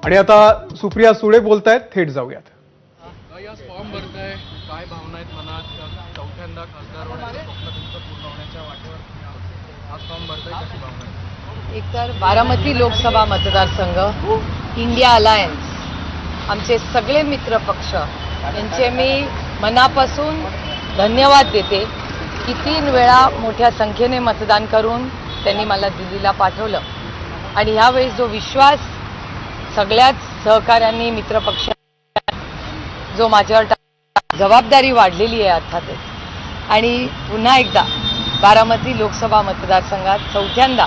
आणि आता सुप्रिया सुळे बोलतायत, थेट जाऊयात. आज फॉर्म भरताय, काय भावना आहेत मनात? चौथ्यांदा खासदार होण्याचं स्वप्न तुमचं पूर्ण होण्याच्या वाटेवर तुम्ही आहात. आज फॉर्म भरताय, कशी भावना आहे? एकतर बारामती लोकसभा मतदारसंघ, इंडिया अलायन्स, आमचे सगळे मित्र पक्ष यांचे मी मनापासून धन्यवाद देते की 3 वेळा मोठ्या संख्येने मतदान करून त्यांनी मला दिल्लीला पाठवलं. आणि ह्यावेळेस जो विश्वास सगळ्याच सहकाऱ्यांनी मित्रपक्ष जो माझ्यावर जबाबदारी वाढलेली आहे अर्थातच. आणि पुन्हा एकदा बारामती लोकसभा मतदारसंघात चौथ्यांदा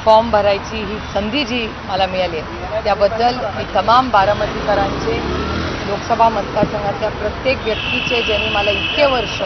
फॉर्म भरायची ही संधी जी मला मिळाली आहे त्याबद्दल मी तमाम बारामतीकरांचे, लोकसभा मतदारसंघातल्या प्रत्येक व्यक्तीचे ज्यांनी मला इतके वर्ष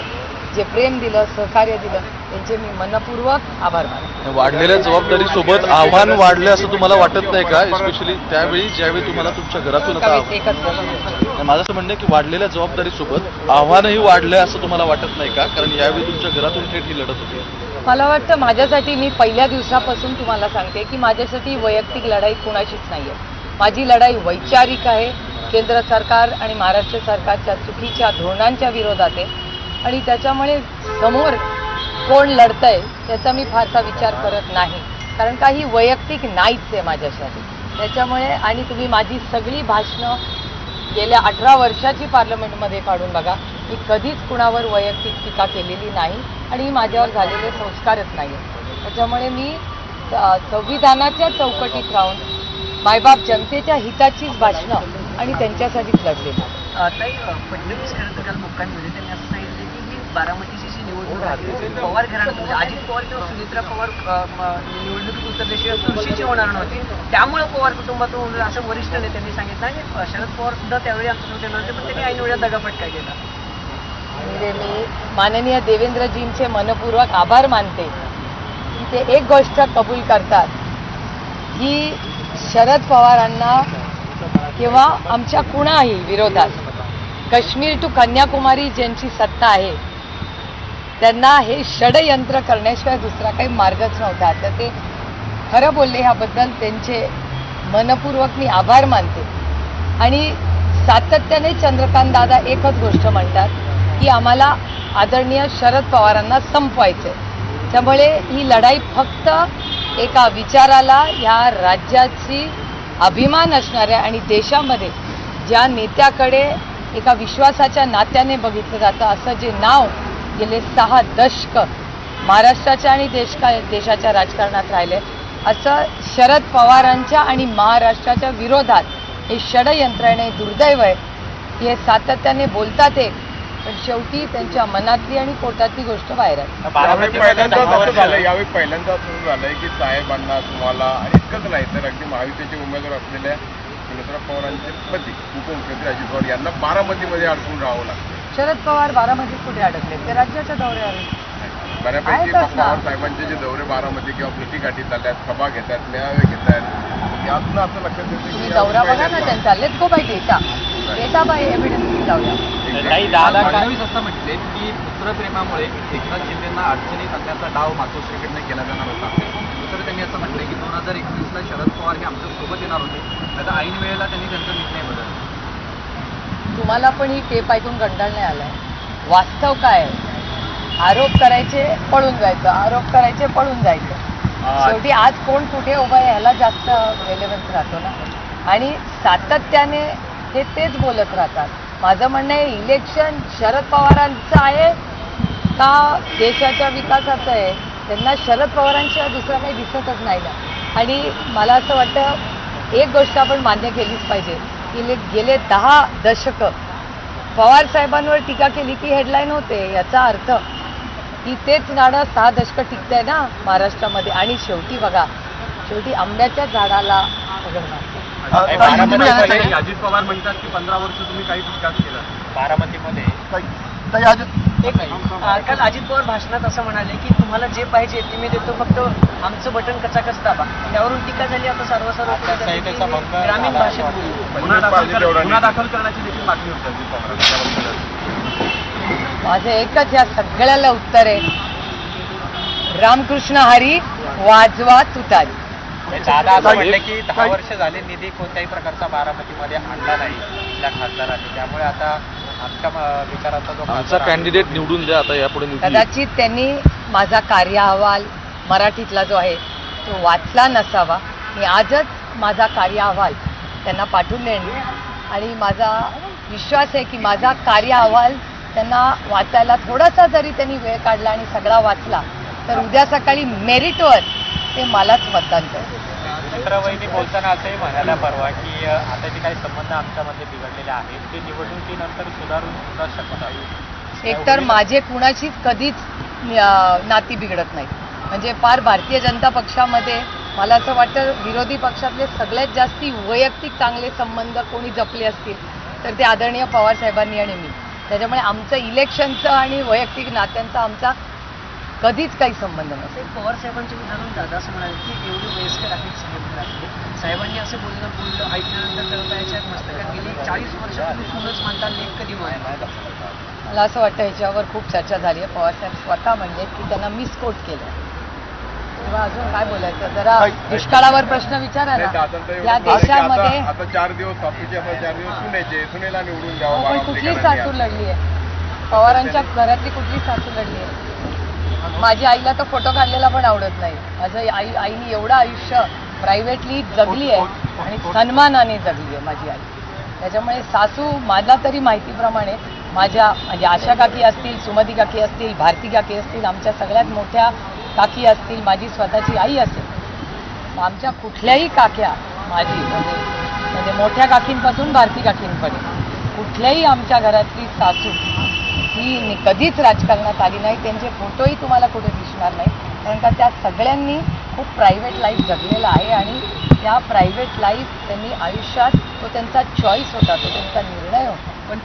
जे प्रेम दिलं, सहकार्य दिलं, त्यांचे मी मनपूर्वक आभार मानते. वाढलेल्या जबाबदारीसोबत आव्हान वाढले असं तुम्हाला वाटत नाही का? एस्पेशली त्यावेळी ज्यावेळी तुम्हाला तुमच्या घरातून एकच प्रश्न. माझं असं म्हणणं आहे की वाढलेल्या जबाबदारीसोबत आव्हानही वाढलंय असं तुम्हाला वाटत नाही का? कारण यावेळी तुमच्या घरातून थेट ही लढत होती. मला वाटतं माझ्यासाठी, मी पहिल्या दिवसापासून तुम्हाला सांगते की माझ्यासाठी वैयक्तिक लढाई कोणाशीच नाही आहे. माझी लढाई वैचारिक आहे. केंद्र सरकार आणि महाराष्ट्र सरकारच्या चुकीच्या धोरणांच्या विरोधात आहे. आणि त्याच्यामुळे समोर कोण लढतंय त्याचा मी फारसा विचार करत नाही, कारण काही वैयक्तिक नाहीच आहे माझ्यासाठी. त्याच्यामुळे आणि तुम्ही माझी सगळी भाषणं गेल्या 18 वर्षाची पार्लमेंटमध्ये काढून बघा, मी कधीच कुणावर वैयक्तिक टीका केलेली नाही आणि माझ्यावर झालेले संस्कारच नाही. त्याच्यामुळे मी संविधानाच्या चौकटीत राहून मायबाप जनतेच्या हिताचीच भाषणं आणि त्यांच्यासाठीच लढलेली. ताई, फडणवीस खरं तर काल मुक्कामी त्यांनी असं सांगितलं की ही बारामतीची जी निवडणूक आहे पवार घराण्यात म्हणजे अजित पवार किंवा सुनेत्रा पवार निवडणुकीत उतरल्याशिवाय चुरशीची होणार नव्हती, त्यामुळे पवार कुटुंबातून होणार असं वरिष्ठ नेत्यांनी सांगितलं. आणि शरद पवार सुद्धा त्यावेळी आमच्यासोबत येणार होते, पण त्यांनी ऐन वेळा दगाफटका केला. म्हणजे मी माननीय देवेंद्रजींचे मनपूर्वक आभार मानते की ते एक गोष्ट कबूल करतात की शरद पवारांना किंवा आमच्या कुणाही विरोधात काश्मीर टू कन्याकुमारी ज्यांची सत्ता आहे त्यांना हे षडयंत्र करण्याशिवाय दुसरा काही मार्गच नव्हता. तर ते खरं बोलले, ह्याबद्दल त्यांचे मनपूर्वक मी आभार मानते. आणि सातत्याने चंद्रकांत दादा एकच गोष्ट म्हणतात की आम्हाला आदरणीय शरद पवारांना संपवायचे. त्यामुळे ही लढाई फक्त एका विचाराला, ह्या राज्याची अभिमान असणाऱ्या आणि देशामध्ये ज्या नेत्याकडे एका विश्वासाच्या नात्याने बघितलं जातं असं जे नाव गेले 6 दशक महाराष्ट्राच्या आणि देशाच्या राजकारणात राहिले, असं शरद पवारांच्या आणि महाराष्ट्राच्या विरोधात हे षडयंत्र आहे. दुर्दैव आहे की हे सातत्याने बोलतात एक, पण शेवटी त्यांच्या मनातली आणि पोटातली गोष्ट बाहेर आहे. यावेळी पहिल्यांदा सुरू झालंय की साहेबांना, तुम्हाला आणि इतकंच नाही तर अगदी महायुतीचे उमेदवार असलेल्या सुनेत्रा पवारांचे पती उपमुख्यमंत्री अजित पवार यांना बारामतीमध्ये अडकून राहावं लागतं. शरद पवार बारामतीत कुठे अडकले? ते राज्याच्या दौऱ्यावर. बऱ्यापैकी पवार साहेबांचे जे दौरे बारामती किंवा भेटीगाठी चालल्यात, सभा घेतात, मेळावे घेतात, यातनं असं लक्षात येतं तुम्ही की दौरा बघा ना त्यांचा. Let's go bye data bye evidence जाऊया. फडणवीस असं म्हटले की पुत्रप्रेमामुळे एकनाथ शिंदेंना अडचणीत आणण्याचा डाव मातोश्रीकडनं केला जाणार होता. दुसरं त्यांनी असं म्हटलंय की 2021ला शरद पवार हे आमच्या सोबत येणार होते, आता ऐन वेळेला त्यांनी त्यांचा निर्णय बदलला. तुम्हाला पण ही टेप ऐकून कंटाळ नाही आलाय? वास्तव काय आहे? आरोप करायचे, पळून जायचं, आरोप करायचे, पळून जायचं. शेवटी आज कोण कुठे उभं आहे ह्याला जास्त रेलेव्हन्स राहतो ना. आणि सातत्याने हे तेच बोलत राहतात. माझं म्हणणं आहे, इलेक्शन शरद पवारांचं आहे का देशाच्या विकासाचं आहे? त्यांना शरद पवारांशिवाय दुसरं काही दिसतच नाही ना. आणि मला असं वाटतं एक गोष्ट आपण मान्य केलीच पाहिजे की गेले 10 दशक पवार साहेबांवर टीका केली की हेडलाईन होते. याचा अर्थ की तेच नाणं 6 दशक टिकतंय ना महाराष्ट्रामध्ये. आणि शेवटी बघा, शेवटी आंब्याच्या झाडाला अजित पवार म्हणतात की 15 वर्ष तुम्ही काही विकास केला बारामतीमध्ये. काल अजित पवार भाषणात असं म्हणाले की तुम्हाला जे पाहिजे ते मी देतो, फक्त आमचं बटन कचाकच दाबा. त्यावरून टीका झाली. आता सर्व ग्रामीण भाषेत गुन्हा दाखल करण्याची देखील मागणी होती अजित पवारांच्या. माझं एकच या सगळ्याला उत्तर आहे, रामकृष्ण हरी वाजवा तुतारी. दादा असं काय- म्हटलं की 10 वर्ष झाले निधी कोणत्याही प्रकारचा बारामतीमध्ये आणला नाही त्या खासदारांनी, त्यामुळे आता आमच्या विचाराचा जो आमचा खासदार आहे, कॅन्डिडेट निवडून द्या आता यापुढे निधी कदाचित त्यांनी माझा कार्य अहवाल मराठीतला जो आहे तो वाचला नसावा. मी आजच माझा कार्य अहवाल त्यांना पाठवून देईन आणि माझा विश्वास आहे की माझा कार्य अहवाल त्यांना वाचायला थोडासा जरी त्यांनी वेळ काढला आणि सगळा वाचला तर उद्या सकाळी मेरिटवर ते मलाच मतदान करेल. चित्रवहिनी बोलताना असंही म्हणाल्या परवा की आता जे काही संबंध आमच्यामध्ये बिघडलेले आहेत ते निवडणुकीनंतर सुधारून सुद्धा शकतात. एकतर माझे कुणाशीच कधीच नाती बिघडत नाहीत. म्हणजे फार भारतीय जनता पक्षामध्ये मला असं वाटतं विरोधी पक्षातले सगळ्यात जास्ती वैयक्तिक चांगले संबंध कोणी जपले असतील तर ते आदरणीय पवार साहेबांनी आणि मी. त्याच्यामुळे आमचं इलेक्शनचं आणि वैयक्तिक नात्यांचा आमचा कधीच काही संबंध नसतो. पवार साहेबांचे उदाहरण दादा असं म्हणाले की एवढे वयस्कर आहेत साहेबांनी असं बोललं ऐकल्यानंतर तळपायाच्या मस्तकात गेली 40 वर्ष तुम्ही सूनच म्हणता, लेख कधी म्हणता? मला असं वाटतं ह्याच्यावर खूप चर्चा झाली आहे. पवारसाहेब स्वतः म्हणजे की त्यांना मिसकोट केलं. तेव्हा अजून काय बोलायचं, जरा दुष्काळावर प्रश्न विचारा नाही, ना. दादांचं एवढं या म्हणणं आहे की देशामध्ये आता 4 दिवस सासूचे, आता 4 दिवस सुनेचे, सुनेला निवडून द्यावं. पण कुठली बारामतीकरांनी सासू लढली आहे? पवारांच्या घरातली कुठली सासू लढली आहे? माझ्या आईला तर फोटो काढलेला पण आवडत नाही. माझं आईने एवढं आयुष्य प्रायव्हेटली जगली आहे आणि सन्मानाने जगली आहे माझी आई. त्याच्यामुळे सासू मला तरी माहितीप्रमाणे माझ्या म्हणजे आशा काकी असतील, सुमती काकी असतील, भारती काकी असतील, आमच्या सगळ्यात मोठ्या काकी असतील, माझी स्वतःची आई असेल, आमच्या कुठल्याही काक्या माझी म्हणजे मोठ्या काकींपासून भारती काकींपर्यंत कुठल्याही आमच्या घरातली सासू ही कधीच राजकारणात आली नाही. त्यांचे फोटोही तुम्हाला कुठे दिसणार नाही, कारण का त्या सगळ्यांनी खूप प्रायव्हेट लाईफ जगलेला आहे आणि त्या प्रायव्हेट लाईफ त्यांनी आयुष्यात तो त्यांचा चॉईस होता, तो त्यांचा निर्णय होता. पण